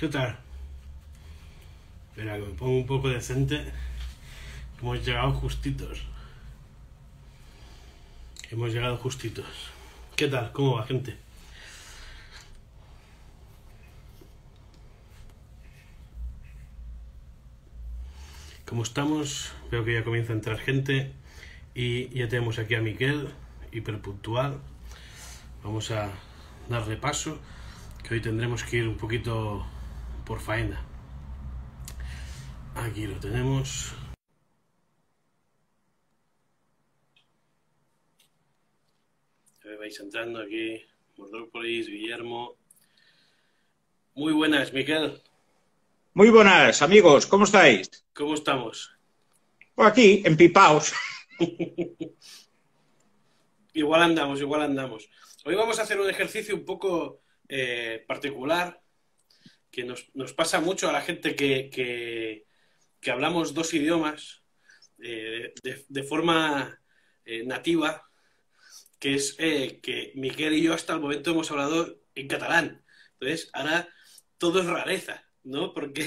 ¿Qué tal? Espera, que me pongo un poco decente. Hemos llegado justitos. Hemos llegado justitos. ¿Qué tal? ¿Cómo va, gente? ¿Cómo estamos? Veo que ya comienza a entrar gente. Y ya tenemos aquí a Miquel, hiperpuntual. Vamos a darle paso, que hoy tendremos que ir un poquito por faena. Aquí lo tenemos. Ya vais entrando aquí. Mordópolis, Guillermo. Muy buenas, Miquel. Muy buenas, amigos, ¿cómo estáis? ¿Cómo estamos? Pues aquí, empipaos. Igual andamos, igual andamos. Hoy vamos a hacer un ejercicio un poco particular que nos pasa mucho a la gente que hablamos dos idiomas de forma nativa, que es que Miquel y yo hasta el momento hemos hablado en catalán. Entonces, ahora todo es rareza, ¿no? Porque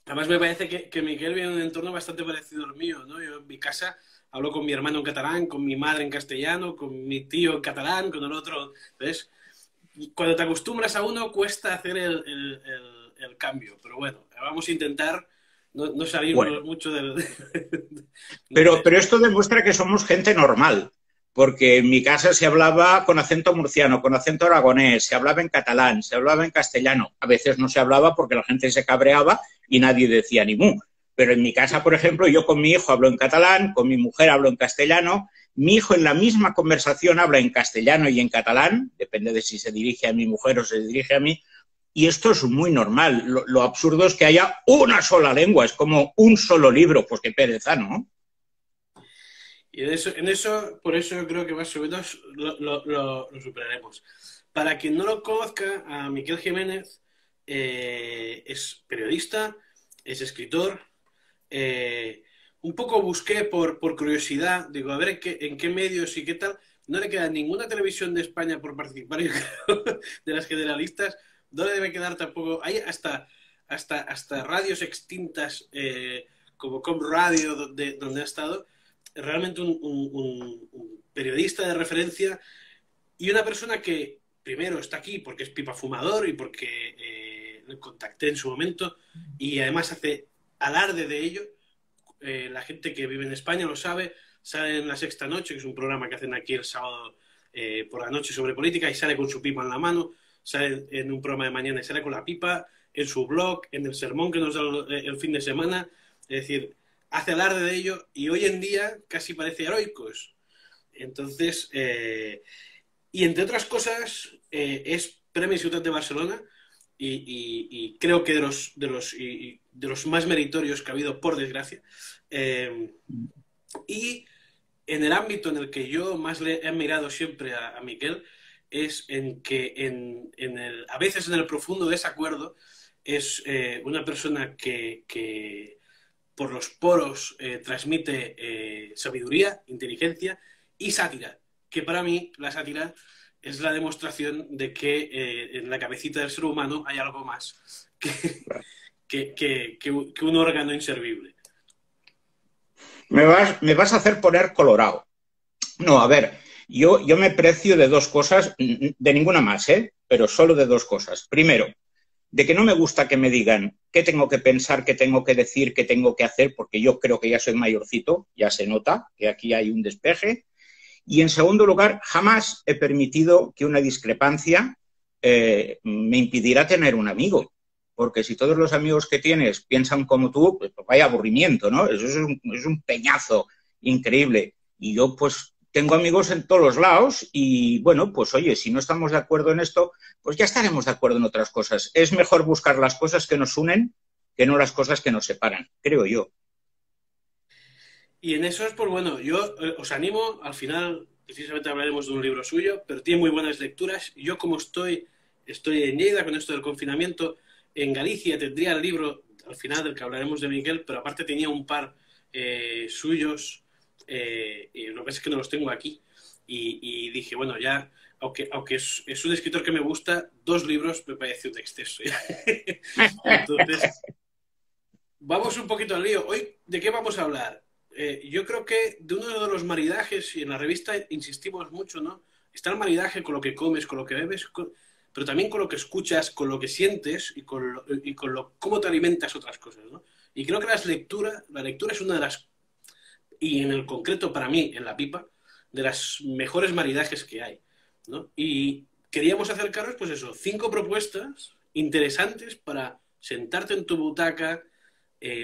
además me parece que Miquel viene de un entorno bastante parecido al mío, ¿no? Yo en mi casa hablo con mi hermano en catalán, con mi madre en castellano, con mi tío en catalán, con el otro. Entonces, cuando te acostumbras a uno, cuesta hacer el cambio. Pero bueno, vamos a intentar no Bueno, salirnos mucho del... pero esto demuestra que somos gente normal, porque en mi casa se hablaba con acento murciano, con acento aragonés, se hablaba en catalán, se hablaba en castellano. A veces no se hablaba porque la gente se cabreaba y nadie decía ni mu. Pero en mi casa, por ejemplo, yo con mi hijo hablo en catalán, con mi mujer hablo en castellano, mi hijo en la misma conversación habla en castellano y en catalán, depende de si se dirige a mi mujer o se dirige a mí, y esto es muy normal. Lo absurdo es que haya una sola lengua, es como un solo libro, pues qué pereza, ¿no? Y por eso yo creo que más o menos lo superaremos. Para quien no lo conozca, a Miquel Jiménez es periodista, es escritor. Un poco busqué por curiosidad, digo, a ver en qué medios y qué tal. No le queda ninguna televisión de España por participar, yo creo, de las generalistas. No le debe quedar tampoco. Hay hasta radios extintas como Com Radio, donde ha estado. Realmente un periodista de referencia y una persona que, primero, está aquí porque es pipa fumador y porque le contacté en su momento y además hace alarde de ello. La gente que vive en España lo sabe, sale en La Sexta Noche, que es un programa que hacen aquí el sábado por la noche sobre política, y sale con su pipa en la mano, sale en un programa de mañana y sale con la pipa, en su blog, en el sermón que nos da el fin de semana, es decir, hace alarde de ello y hoy en día casi parece heroicos. Entonces, y entre otras cosas, es Premio Ciutat de Barcelona y creo que de los más meritorios que ha habido, por desgracia. Eh, y en el ámbito en el que yo más le he admirado siempre a Miquel es en que a veces en el profundo desacuerdo es una persona que por los poros transmite sabiduría, inteligencia y sátira, que para mí la sátira es la demostración de que en la cabecita del ser humano hay algo más que un órgano inservible. Me vas a hacer poner colorado. No, a ver, yo me precio de dos cosas, de ninguna más, ¿eh? Pero solo de dos cosas. Primero, de que no me gusta que me digan qué tengo que pensar, qué tengo que decir, qué tengo que hacer, porque yo creo que ya soy mayorcito, ya se nota que aquí hay un despeje. Y en segundo lugar, jamás he permitido que una discrepancia me impidiera tener un amigo. Porque si todos los amigos que tienes piensan como tú, pues vaya aburrimiento, ¿no? Eso es un peñazo increíble. Y yo, pues, tengo amigos en todos los lados y, bueno, pues, oye, si no estamos de acuerdo en esto, pues ya estaremos de acuerdo en otras cosas. Es mejor buscar las cosas que nos unen que no las cosas que nos separan, creo yo. Y en eso es, pues bueno, yo os animo, al final precisamente hablaremos de un libro suyo, pero tiene muy buenas lecturas. Yo como estoy en Lleida con esto del confinamiento, en Galicia tendría el libro, al final del que hablaremos de Miguel, pero aparte tenía un par suyos, y lo que pasa es que no los tengo aquí. Y dije, bueno, ya aunque es un escritor que me gusta, 2 libros me parece un exceso. Entonces, vamos un poquito al lío. Hoy, ¿de qué vamos a hablar? Yo creo que de uno de los maridajes, y en la revista insistimos mucho, ¿no? Está el maridaje con lo que comes, con lo que bebes, pero también con lo que escuchas, con lo que sientes y con cómo te alimentas otras cosas, ¿no? Y creo que la lectura es una de las, y en el concreto para mí, en la pipa, de las mejores maridajes que hay, ¿no? Y queríamos acercaros, pues eso, 5 propuestas interesantes para sentarte en tu butaca,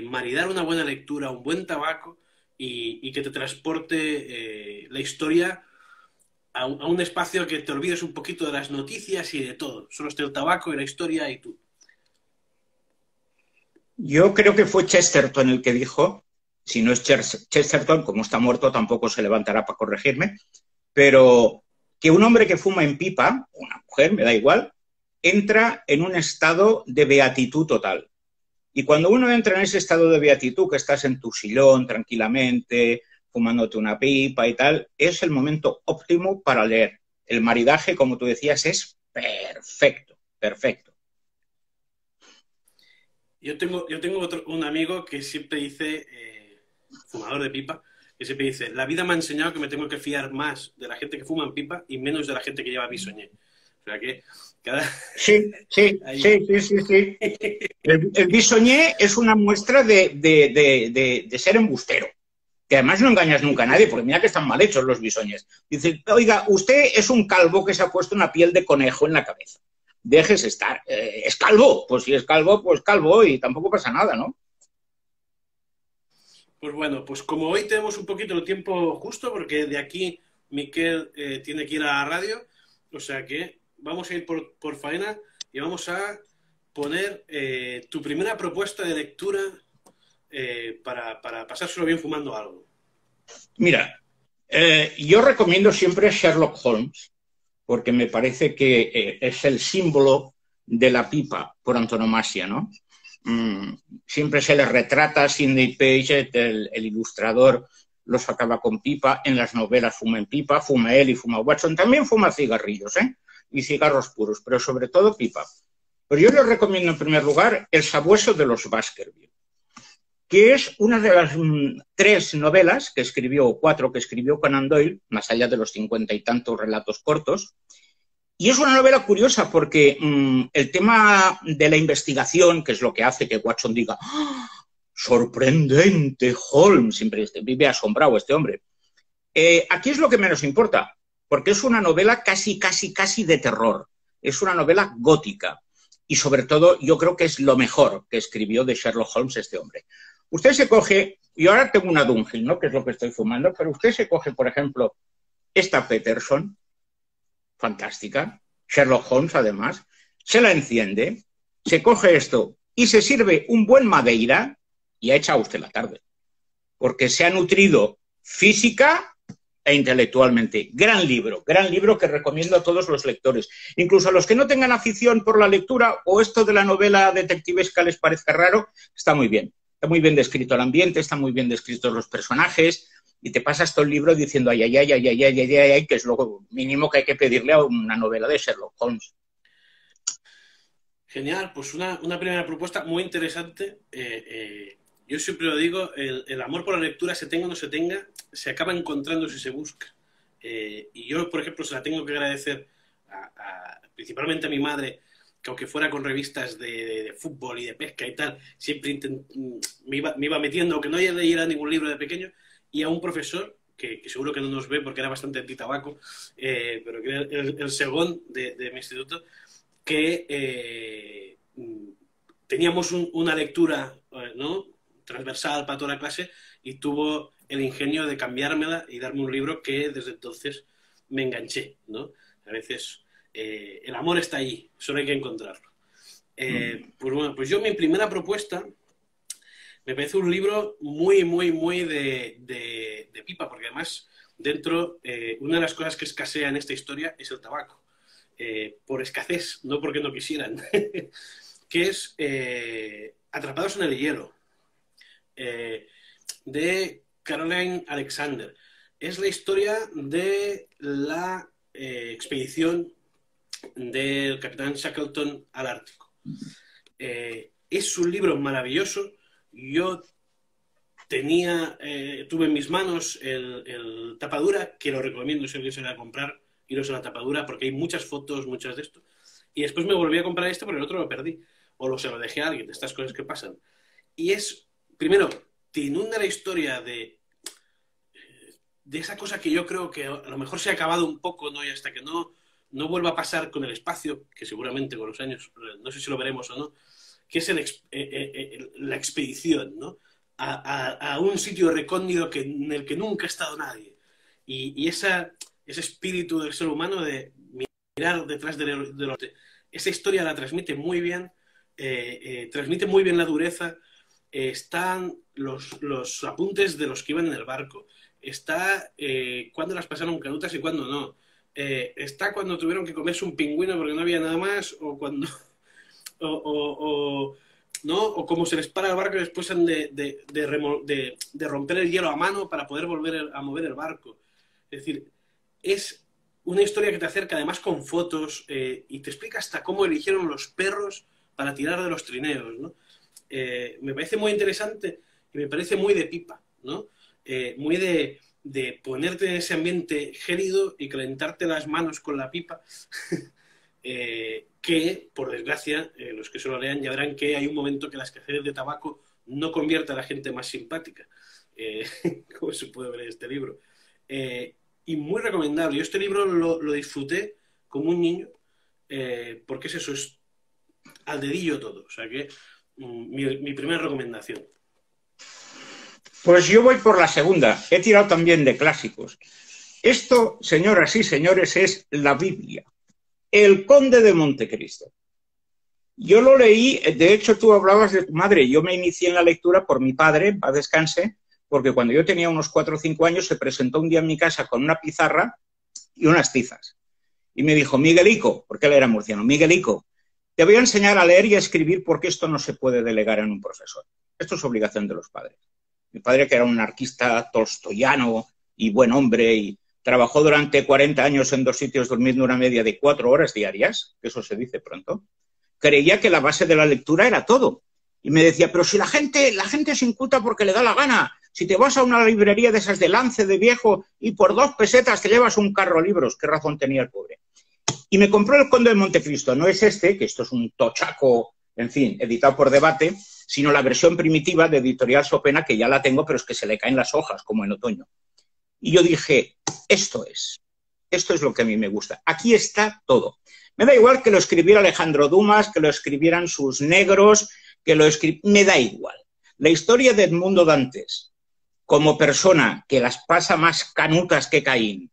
maridar una buena lectura, un buen tabaco y que te transporte la historia a un espacio que te olvides un poquito de las noticias y de todo. Solo está el tabaco y la historia y tú. Yo creo que fue Chesterton el que dijo, si no es Chesterton, como está muerto, tampoco se levantará para corregirme, pero que un hombre que fuma en pipa, una mujer, me da igual, entra en un estado de beatitud total. Y cuando uno entra en ese estado de beatitud, que estás en tu sillón tranquilamente, fumándote una pipa y tal, es el momento óptimo para leer. El maridaje, como tú decías, es perfecto, perfecto. Yo tengo un amigo que siempre dice, fumador de pipa, que siempre dice, la vida me ha enseñado que me tengo que fiar más de la gente que fuma en pipa y menos de la gente que lleva bisoñé. O sea que cada... Sí, sí, ahí. sí, sí, sí, sí. El bisoñé es una muestra de ser embustero, que además no engañas nunca a nadie, porque mira que están mal hechos los bisoñes. Dice, oiga, usted es un calvo que se ha puesto una piel de conejo en la cabeza. Déjese estar. ¿Es calvo? Pues si es calvo, pues calvo y tampoco pasa nada, ¿no? Pues bueno, pues como hoy tenemos un poquito de tiempo justo, porque de aquí Miquel tiene que ir a la radio, o sea que vamos a ir por faena y vamos a poner tu primera propuesta de lectura para pasárselo bien fumando algo. Mira, yo recomiendo siempre Sherlock Holmes, porque me parece que es el símbolo de la pipa por antonomasia, ¿no? Mm, siempre se le retrata a Sidney Page, el ilustrador, los acaba con pipa, en las novelas fuma en pipa, fuma él y fuma Watson, también fuma cigarrillos, ¿eh? Y cigarros puros, pero sobre todo pipa. Pero yo les recomiendo en primer lugar El sabueso de los Baskerville, que es una de las 3 novelas que escribió, o 4 que escribió Conan Doyle, más allá de los 50 y tantos relatos cortos. Y es una novela curiosa porque el tema de la investigación, que es lo que hace que Watson diga, ¡oh, sorprendente, Holmes! Siempre vive asombrado este hombre. Aquí es lo que menos importa, porque es una novela casi, casi, casi de terror. Es una novela gótica. Y sobre todo, yo creo que es lo mejor que escribió de Sherlock Holmes este hombre. Usted se coge, yo ahora tengo una Dunhill, ¿no? Que es lo que estoy fumando, pero usted se coge, por ejemplo, esta Peterson, fantástica, Sherlock Holmes además, se la enciende, se coge esto y se sirve un buen Madeira y ha echado usted la tarde, porque se ha nutrido física e intelectualmente. Gran libro que recomiendo a todos los lectores, incluso a los que no tengan afición por la lectura o esto de la novela detectivesca les parezca raro, está muy bien. Está muy bien descrito el ambiente, están muy bien descritos los personajes, y te pasas todo el libro diciendo ay, ay, ay, ay, ay, ay, ay, ay, que es lo mínimo que hay que pedirle a una novela de Sherlock Holmes. Genial, pues una primera propuesta muy interesante. Yo siempre lo digo, el amor por la lectura, se tenga o no se tenga, se acaba encontrando si se busca. Y yo, por ejemplo, se la tengo que agradecer principalmente a mi madre, que aunque fuera con revistas de fútbol y de pesca y tal, siempre me iba metiendo, aunque no leyera ningún libro de pequeño, y a un profesor, que seguro que no nos ve porque era bastante antitabaco, pero que era el segón de mi instituto, que teníamos una lectura, ¿no?, transversal para toda la clase, y tuvo el ingenio de cambiármela y darme un libro que desde entonces me enganché, ¿no? A veces el amor está ahí, solo hay que encontrarlo. Pues bueno, pues yo mi primera propuesta me parece un libro muy, muy, muy de pipa, porque además dentro, una de las cosas que escasea en esta historia es el tabaco. Por escasez, no porque no quisieran, que es Atrapados en el hielo, de Caroline Alexander. Es la historia de la expedición del capitán Shackleton al Ártico. Es un libro maravilloso. Yo tuve en mis manos el tapadura, que lo recomiendo si alguien se va a comprar, iros a la tapadura, porque hay muchas fotos, muchas de esto. Y después me volví a comprar este, pero el otro lo perdí. O se lo dejé a alguien, de estas cosas que pasan. Y primero, te inunda la historia de esa cosa que yo creo que a lo mejor se ha acabado un poco, ¿no? Y hasta que no vuelva a pasar con el espacio, que seguramente con los años, no sé si lo veremos o no, que es la expedición, ¿no? A un sitio recóndito en el que nunca ha estado nadie. Y ese espíritu del ser humano de mirar detrás esa historia la transmite muy bien, transmite muy bien la dureza. Están los apuntes de los que iban en el barco. Está cuando las pasaron canutas y cuando no. Está cuando tuvieron que comerse un pingüino porque no había nada más, o cuando ¿no? O como se les para el barco y después han de romper el hielo a mano para poder volver a mover el barco. Es decir, es una historia que te acerca además con fotos y te explica hasta cómo eligieron los perros para tirar de los trineos, ¿no? Me parece muy interesante y me parece muy de pipa, ¿no? Muy de ponerte en ese ambiente gélido y calentarte las manos con la pipa. Que, por desgracia, los que se lo lean ya verán que hay un momento que la escasez de tabaco no convierte a la gente más simpática, como se puede ver en este libro. Y muy recomendable. Yo este libro lo disfruté como un niño, porque es al dedillo todo. O sea que mi primera recomendación. Pues yo voy por la segunda. He tirado también de clásicos. Esto, señoras y señores, es la Biblia. El Conde de Montecristo. Yo lo leí, de hecho tú hablabas de tu madre, yo me inicié en la lectura por mi padre, en paz descanse, porque cuando yo tenía unos 4 o 5 años se presentó un día en mi casa con una pizarra y unas tizas. Y me dijo, Miguelico, porque él era murciano, Miguelico, te voy a enseñar a leer y a escribir porque esto no se puede delegar en un profesor. Esto es obligación de los padres. Mi padre, que era un anarquista tolstoyano y buen hombre, y trabajó durante 40 años en 2 sitios durmiendo una media de 4 horas diarias, que eso se dice pronto, creía que la base de la lectura era todo. Y me decía, pero si la gente se inculta porque le da la gana, si te vas a una librería de esas de lance de viejo y por 2 pesetas te llevas un carro libros, ¿qué razón tenía el pobre? Y me compró El Conde de Montecristo, no es este, que esto es un tochaco, en fin, editado por Debate, sino la versión primitiva de Editorial Sopena, que ya la tengo, pero es que se le caen las hojas, como en otoño. Y yo dije, esto es lo que a mí me gusta. Aquí está todo. Me da igual que lo escribiera Alejandro Dumas, que lo escribieran sus negros, me da igual. La historia de Edmundo Dantes, como persona que las pasa más canutas que Caín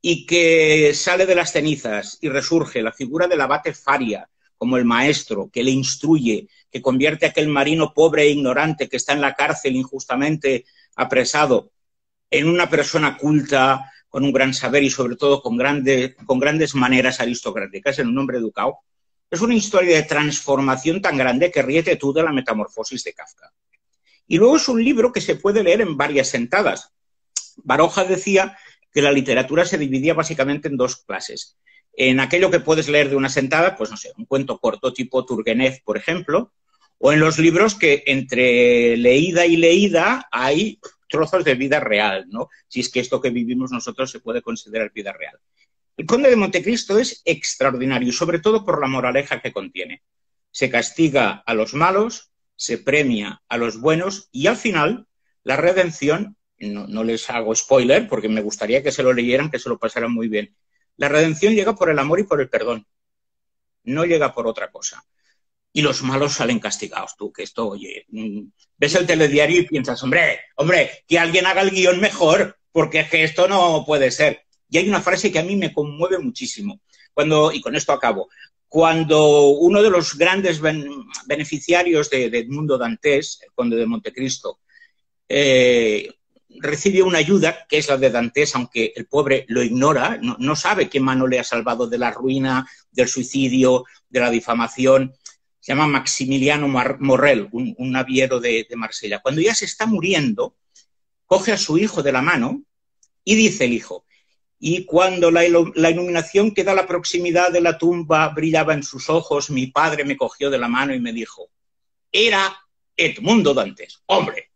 y que sale de las cenizas y resurge, la figura del abate Faria, como el maestro que le instruye, que convierte a aquel marino pobre e ignorante que está en la cárcel injustamente apresado en una persona culta, con un gran saber y sobre todo con grandes maneras aristocráticas, en un hombre educado. Es una historia de transformación tan grande que ríete tú de la Metamorfosis de Kafka. Y luego es un libro que se puede leer en varias sentadas. Baroja decía que la literatura se dividía básicamente en 2 clases. En aquello que puedes leer de una sentada, pues no sé, un cuento corto tipo Turgenev, por ejemplo, o en los libros que entre leída y leída hay trozos de vida real, ¿no? Si es que esto que vivimos nosotros se puede considerar vida real. El Conde de Montecristo es extraordinario, sobre todo por la moraleja que contiene. Se castiga a los malos, se premia a los buenos y al final la redención, no les hago spoiler porque me gustaría que se lo leyeran, que se lo pasaran muy bien. La redención llega por el amor y por el perdón, no llega por otra cosa. Y los malos salen castigados, tú, que esto, oye, ves el telediario y piensas, hombre, que alguien haga el guión mejor, porque es que esto no puede ser. Y hay una frase que a mí me conmueve muchísimo, y con esto acabo, cuando uno de los grandes beneficiarios de Edmundo Dantes, el Conde de Montecristo, recibe una ayuda, que es la de Dantes, aunque el pobre lo ignora, no sabe qué mano le ha salvado de la ruina, del suicidio, de la difamación. Se llama Maximiliano Morrel, un naviero de Marsella. Cuando ya se está muriendo, coge a su hijo de la mano y dice el hijo, y cuando la iluminación que da la proximidad de la tumba brillaba en sus ojos, mi padre me cogió de la mano y me dijo, era Edmundo Dantes. Hombre,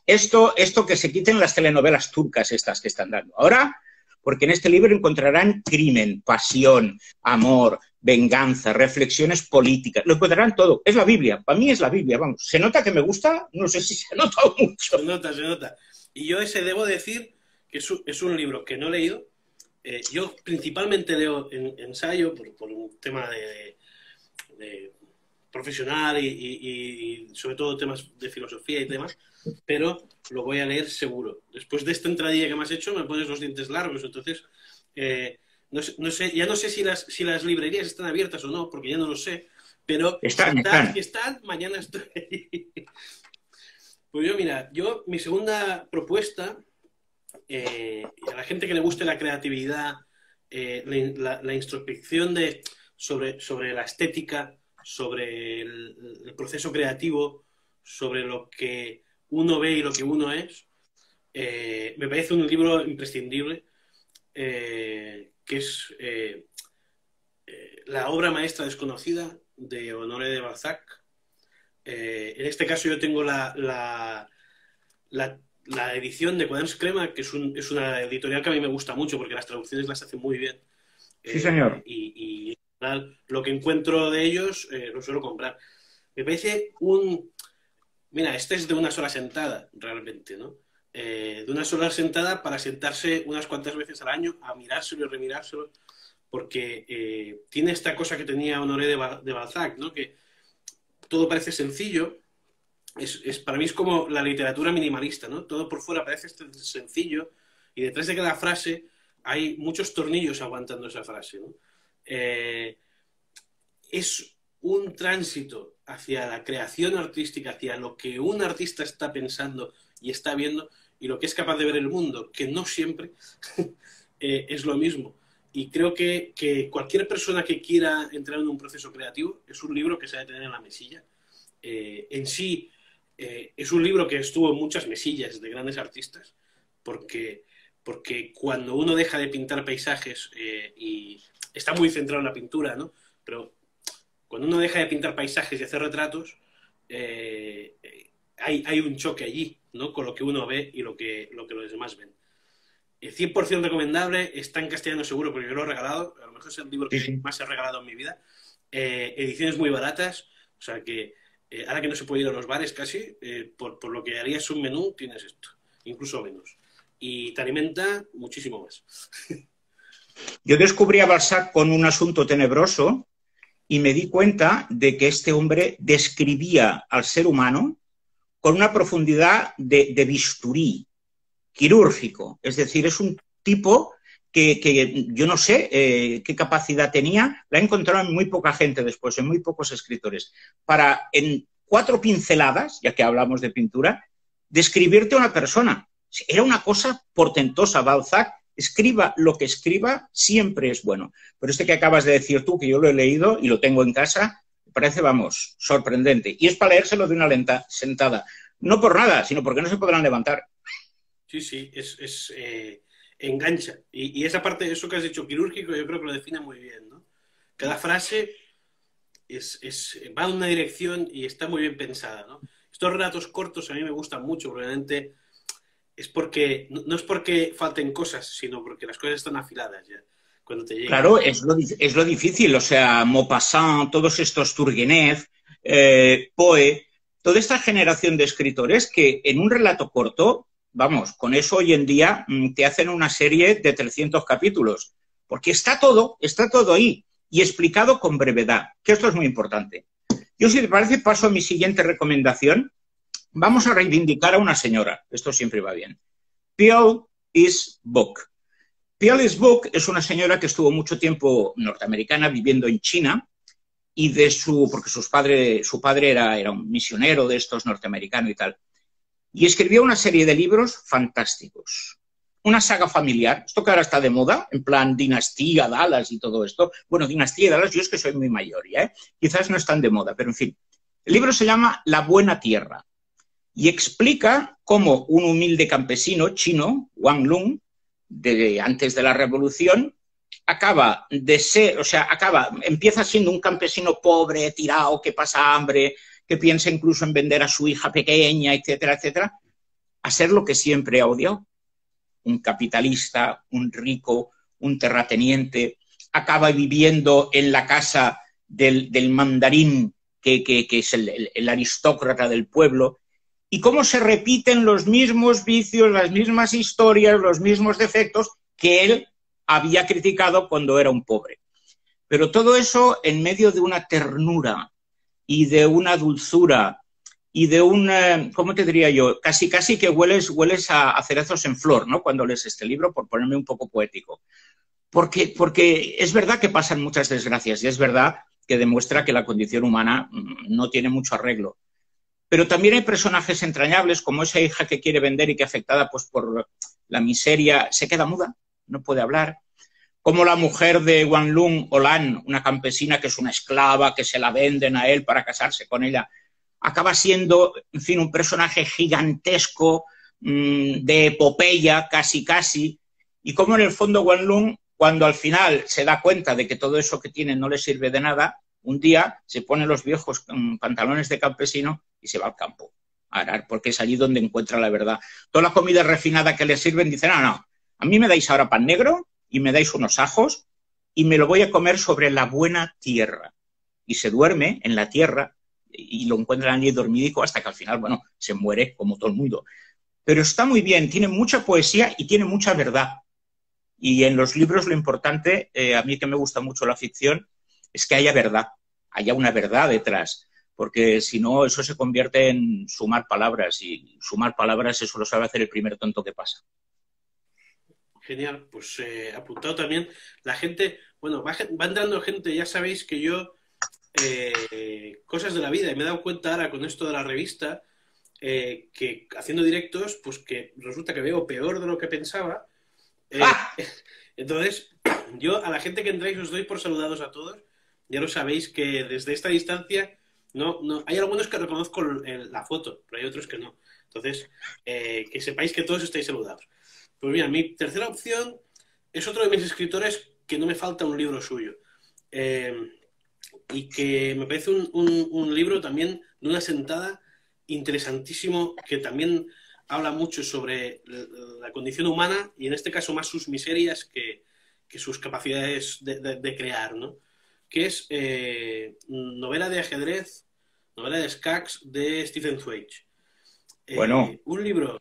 esto que se quiten las telenovelas turcas estas que están dando ahora, porque en este libro encontrarán crimen, pasión, amor, venganza, reflexiones políticas, lo encontrarán todo. Es la Biblia, para mí es la Biblia, vamos. ¿Se nota que me gusta? No sé si se nota mucho. Se nota, se nota. Y yo ese debo decir que es un libro que no he leído. Yo principalmente leo ensayo por un tema de profesional y sobre todo temas de filosofía y temas, pero lo voy a leer seguro. Después de esta entradilla que me has hecho, me pones los dientes largos, entonces no sé, ya no sé si las librerías están abiertas o no, porque ya no lo sé, pero están. Mañana estoy. Pues yo, mira, mi segunda propuesta, a la gente que le guste la creatividad, la introspección sobre la estética, sobre el proceso creativo, sobre lo que uno ve y lo que uno es, me parece un libro imprescindible, que es La obra maestra desconocida de Honoré de Balzac. En este caso yo tengo la edición de Quaderns Crema, que es una editorial que a mí me gusta mucho porque las traducciones las hacen muy bien. Sí, señor. Y lo que encuentro de ellos lo suelo comprar. Me parece Mira, este es de una sola sentada, realmente, ¿no? De una sola sentada para sentarse unas cuantas veces al año a mirárselo y remirárselo, porque tiene esta cosa que tenía Honoré de Balzac, ¿no? Que todo parece sencillo. Para mí es como la literatura minimalista, ¿no? Todo por fuera parece sencillo y detrás de cada frase hay muchos tornillos aguantando esa frase, ¿no? Es un tránsito hacia la creación artística, hacia lo que un artista está pensando y está viendo y lo que es capaz de ver el mundo, que no siempre es lo mismo. Y creo que cualquier persona que quiera entrar en un proceso creativo es un libro que se debe tener en la mesilla. En sí, es un libro que estuvo en muchas mesillas de grandes artistas, porque cuando uno deja de pintar paisajes y está muy centrado en la pintura, ¿no? Pero cuando uno deja de pintar paisajes y hacer retratos, hay un choque allí, ¿no? Con lo que uno ve y lo que los demás ven. 100% recomendable, está en castellano seguro porque yo lo he regalado, a lo mejor es el libro que más he regalado en mi vida. Ediciones muy baratas, o sea que ahora que no se puede ir a los bares casi, por lo que harías un menú, tienes esto, incluso menos. Y te alimenta muchísimo más. Yo descubrí a Balzac con un asunto tenebroso y me di cuenta de que este hombre describía al ser humano con una profundidad de bisturí, quirúrgico. Es decir, es un tipo que yo no sé qué capacidad tenía, la he encontrado en muy poca gente después, en muy pocos escritores, para en 4 pinceladas, ya que hablamos de pintura, describirte a una persona. Era una cosa portentosa. Balzac, escriba lo que escriba, siempre es bueno. Pero este que acabas de decir tú, que yo lo he leído y lo tengo en casa, me parece, vamos, sorprendente. Y es para leérselo de una sentada. No por nada, sino porque no se podrán levantar. Sí, engancha. Y esa parte, eso que has dicho, quirúrgico, yo creo que lo define muy bien, ¿no? Cada frase va en una dirección y está muy bien pensada, ¿no? Estos relatos cortos a mí me gustan mucho, probablemente es porque, no es porque falten cosas, sino porque las cosas están afiladas ya. Cuando te llegan. Claro, es lo difícil, o sea, Maupassant, todos estos Turgenev, Poe, toda esta generación de escritores que en un relato corto, vamos, con eso hoy en día te hacen una serie de 300 capítulos, porque está todo ahí y explicado con brevedad, que esto es muy importante. Yo, si te parece, paso a mi siguiente recomendación. Vamos a reivindicar a una señora, esto siempre va bien. Pearl is Book. Pearl is Book es una señora que estuvo mucho tiempo norteamericana viviendo en China y porque su padre era un misionero de estos norteamericanos y tal. Y escribió una serie de libros fantásticos. Una saga familiar, esto que ahora está de moda, en plan Dinastía, Dallas y todo esto. Bueno, Dinastía y Dallas, yo es que soy muy mayor ya, ¿eh? Quizás no están de moda, pero en fin. El libro se llama La Buena Tierra y explica cómo un humilde campesino chino, Wang Lung, antes de la Revolución, empieza siendo un campesino pobre, tirado, que pasa hambre, que piensa incluso en vender a su hija pequeña, etcétera, etcétera, a ser lo que siempre ha odiado. Un capitalista, un rico, un terrateniente, acaba viviendo en la casa del mandarín, que es el aristócrata del pueblo, y cómo se repiten los mismos vicios, las mismas historias, los mismos defectos que él había criticado cuando era un pobre. Pero todo eso en medio de una ternura y de una dulzura y de un, ¿cómo te diría yo? Casi que hueles a cerezos en flor, ¿no? Cuando lees este libro, por ponerme un poco poético. Porque es verdad que pasan muchas desgracias y es verdad que demuestra que la condición humana no tiene mucho arreglo. Pero también hay personajes entrañables, como esa hija que quiere vender y que, afectada pues, por la miseria, se queda muda, no puede hablar. Como la mujer de Wanlun Olan, una campesina que es una esclava, que se la venden a él para casarse con ella, acaba siendo, en fin, un personaje gigantesco, de epopeya, casi. Y como en el fondo Wanlun, cuando al final se da cuenta de que todo eso que tiene no le sirve de nada, un día se pone los viejos pantalones de campesino y se va al campo a arar, porque es allí donde encuentra la verdad. Toda la comida refinada que le sirven, dicen, no, a mí me dais ahora pan negro y me dais unos ajos y me lo voy a comer sobre la buena tierra. Y se duerme en la tierra y lo encuentran allí dormidico hasta que al final, bueno, se muere como todo el mundo. Pero está muy bien, tiene mucha poesía y tiene mucha verdad. Y en los libros lo importante, a mí que me gusta mucho la ficción, es que haya verdad, haya una verdad detrás, porque si no eso se convierte en sumar palabras y sumar palabras eso lo sabe hacer el primer tonto que pasa. Genial, pues apuntado también. La gente, bueno, va entrando gente, ya sabéis que yo, cosas de la vida, y me he dado cuenta ahora con esto de la revista, que haciendo directos, pues que resulta que veo peor de lo que pensaba. Entonces, yo a la gente que entráis os doy por saludados a todos. Ya lo sabéis que desde esta distancia no hay algunos que reconozco la foto, pero hay otros que no. Entonces, que sepáis que todos estáis saludados. Pues mira, mi tercera opción es otro de mis escritores que no me falta un libro suyo. Y que me parece un libro también de una sentada interesantísimo, que también habla mucho sobre la condición humana y en este caso más sus miserias que sus capacidades de crear, ¿no? Que es novela de ajedrez, novela de Skax de Stephen Zweig. Bueno. Un libro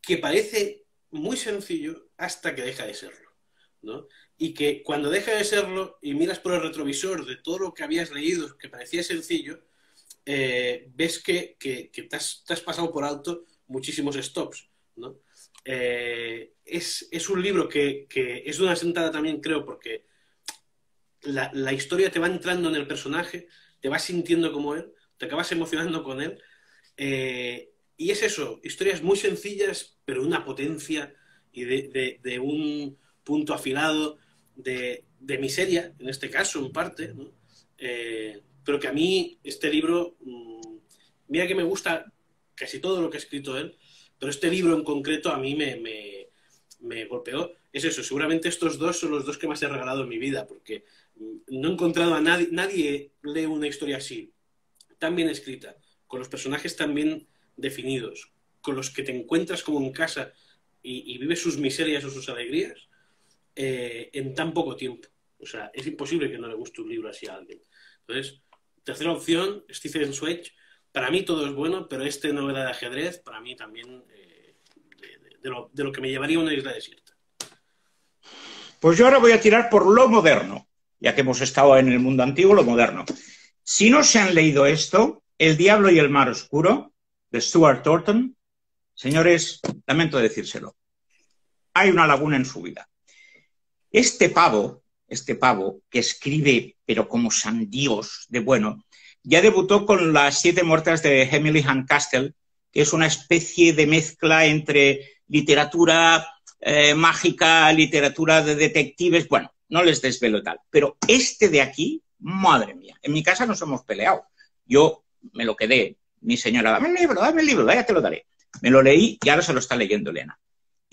que parece muy sencillo hasta que deja de serlo, ¿no? Y que cuando deja de serlo y miras por el retrovisor de todo lo que habías leído que parecía sencillo, ves que te has pasado por alto muchísimos stops, ¿no? Es un libro que es de una sentada también, creo, porque la historia te va entrando en el personaje, te vas sintiendo como él, te acabas emocionando con él, y es eso, historias muy sencillas, pero de una potencia y de un punto afilado de miseria, en este caso, en parte, ¿no? Pero que a mí este libro, mira que me gusta casi todo lo que ha escrito él, pero este libro en concreto a mí me golpeó. Es eso, seguramente estos dos son los dos que más he regalado en mi vida, porque no he encontrado a nadie lee una historia así, tan bien escrita, con los personajes tan bien definidos, con los que te encuentras como en casa y vives sus miserias o sus alegrías en tan poco tiempo. O sea, es imposible que no le guste un libro así a alguien. Entonces, tercera opción, Stephen Zweig. Para mí todo es bueno, pero novela de ajedrez, para mí también de lo que me llevaría a una isla desierta. Pues yo ahora voy a tirar por lo moderno, ya que hemos estado en el mundo antiguo, lo moderno. Si no se han leído esto, El diablo y el mar oscuro, de Stuart Thornton, señores, lamento decírselo, hay una laguna en su vida. Este pavo que escribe, pero como San Dios de bueno, ya debutó con Las siete muertas de Emily Hunt Castell, que es una especie de mezcla entre literatura mágica, literatura de detectives. Bueno, no les desvelo tal. Pero este de aquí, madre mía, en mi casa nos hemos peleado. Yo me lo quedé, mi señora, dame el libro, ya te lo daré. Me lo leí y ahora se lo está leyendo Elena.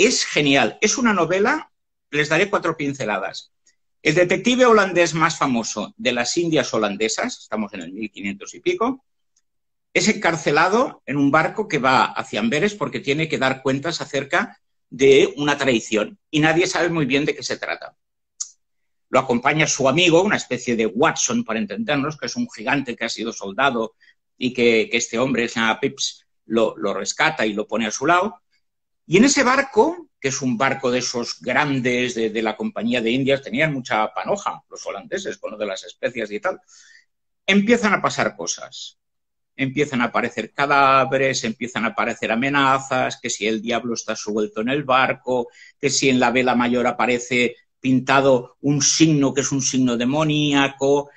es genial. Es una novela, les daré 4 pinceladas. El detective holandés más famoso de las Indias holandesas, estamos en el 1500 y pico, es encarcelado en un barco que va hacia Amberes porque tiene que dar cuentas acerca de una traición y nadie sabe muy bien de qué se trata. Lo acompaña su amigo, una especie de Watson, para entendernos, que es un gigante que ha sido soldado y que este hombre, se llama Pips, lo rescata y lo pone a su lado. Y en ese barco, que es un barco de esos grandes de la Compañía de Indias, tenían mucha panoja los holandeses con lo de las especias y tal, empiezan a pasar cosas. Empiezan a aparecer cadáveres, empiezan a aparecer amenazas, que si el diablo está suelto en el barco, que si en la vela mayor aparece pintado un signo que es un signo demoníaco,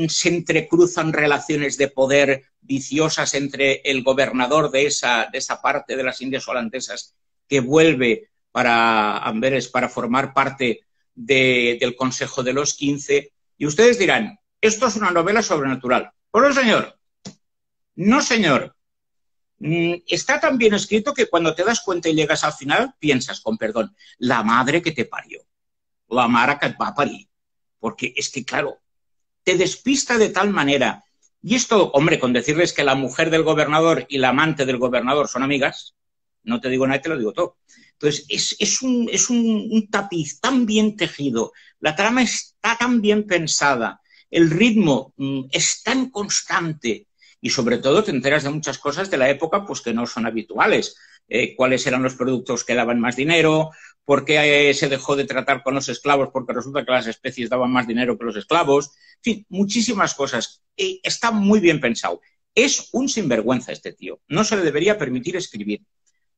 se entrecruzan relaciones de poder viciosas entre el gobernador de esa parte de las Indias holandesas que vuelve para Amberes para formar parte del Consejo de los 15. Y ustedes dirán, esto es una novela sobrenatural. Pues no, señor. No, señor. Está tan bien escrito que cuando te das cuenta y llegas al final, piensas, con perdón, la madre que te parió. La mare que et va parir. Porque es que, claro, te despista de tal manera. Y esto, hombre, con decirles que la mujer del gobernador y la amante del gobernador son amigas, no te digo nada, te lo digo todo. Entonces, es un tapiz tan bien tejido, la trama está tan bien pensada, el ritmo es tan constante y sobre todo te enteras de muchas cosas de la época pues que no son habituales. Cuáles eran los productos que daban más dinero, por qué se dejó de tratar con los esclavos porque resulta que las especies daban más dinero que los esclavos. En fin, muchísimas cosas. Está muy bien pensado. Es un sinvergüenza este tío. No se le debería permitir escribir.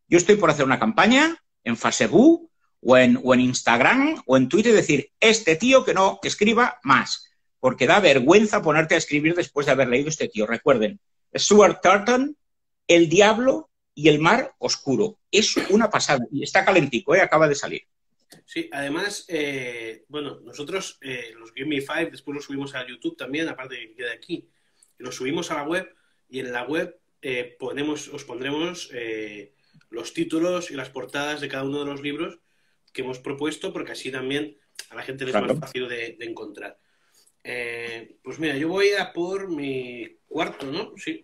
Yo estoy por hacer una campaña en Facebook o en Instagram o en Twitter y decir, este tío que no escriba más, porque da vergüenza ponerte a escribir después de haber leído este tío. Recuerden, Stuart Turton, El Diablo y el Mar Oscuro. Es una pasada. Y está calentico, acaba de salir. Sí, además, bueno, nosotros los Give Me Five después los subimos a YouTube también, aparte de que queda aquí. Los subimos a la web y en la web os pondremos los títulos y las portadas de cada uno de los libros que hemos propuesto, porque así también a la gente les es más fácil de encontrar. Pues mira, yo voy a por mi cuarto, ¿no? Sí.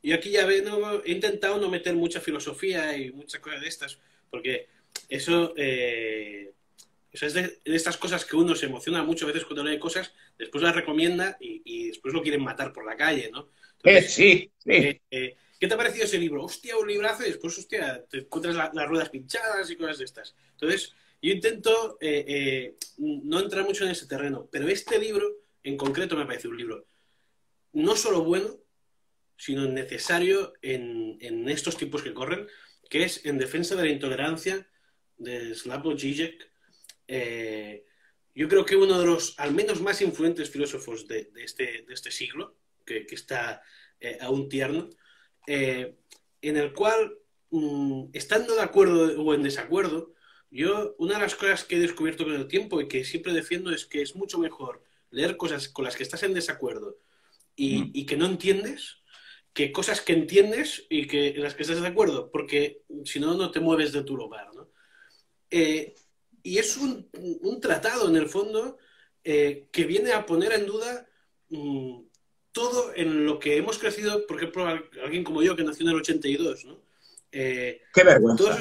Yo aquí ya he intentado no meter mucha filosofía y muchas cosas de estas, porque eso es de estas cosas que uno se emociona mucho a veces cuando lee cosas, después las recomienda y después lo quieren matar por la calle, ¿no? Entonces, sí. ¿Qué te ha parecido ese libro? Hostia, un librazo, y después, hostia, te encuentras las ruedas pinchadas y cosas de estas. Entonces, yo intento no entrar mucho en ese terreno, pero este libro en concreto me parece un libro no solo bueno, sino necesario en estos tiempos que corren, que es En defensa de la intolerancia, de Slavoj Žižek. Yo creo que uno de los, al menos más influyentes filósofos de este siglo, que está aún tierno, en el cual, estando de acuerdo o en desacuerdo, yo una de las cosas que he descubierto con el tiempo y que siempre defiendo es que es mucho mejor leer cosas con las que estás en desacuerdo y que no entiendes, que cosas que entiendes y que en las que estás de acuerdo, porque si no, no te mueves de tu lugar, ¿no? Y es un tratado, en el fondo, que viene a poner en duda todo en lo que hemos crecido, por ejemplo, alguien como yo, que nació en el 82, ¿no? Qué vergüenza.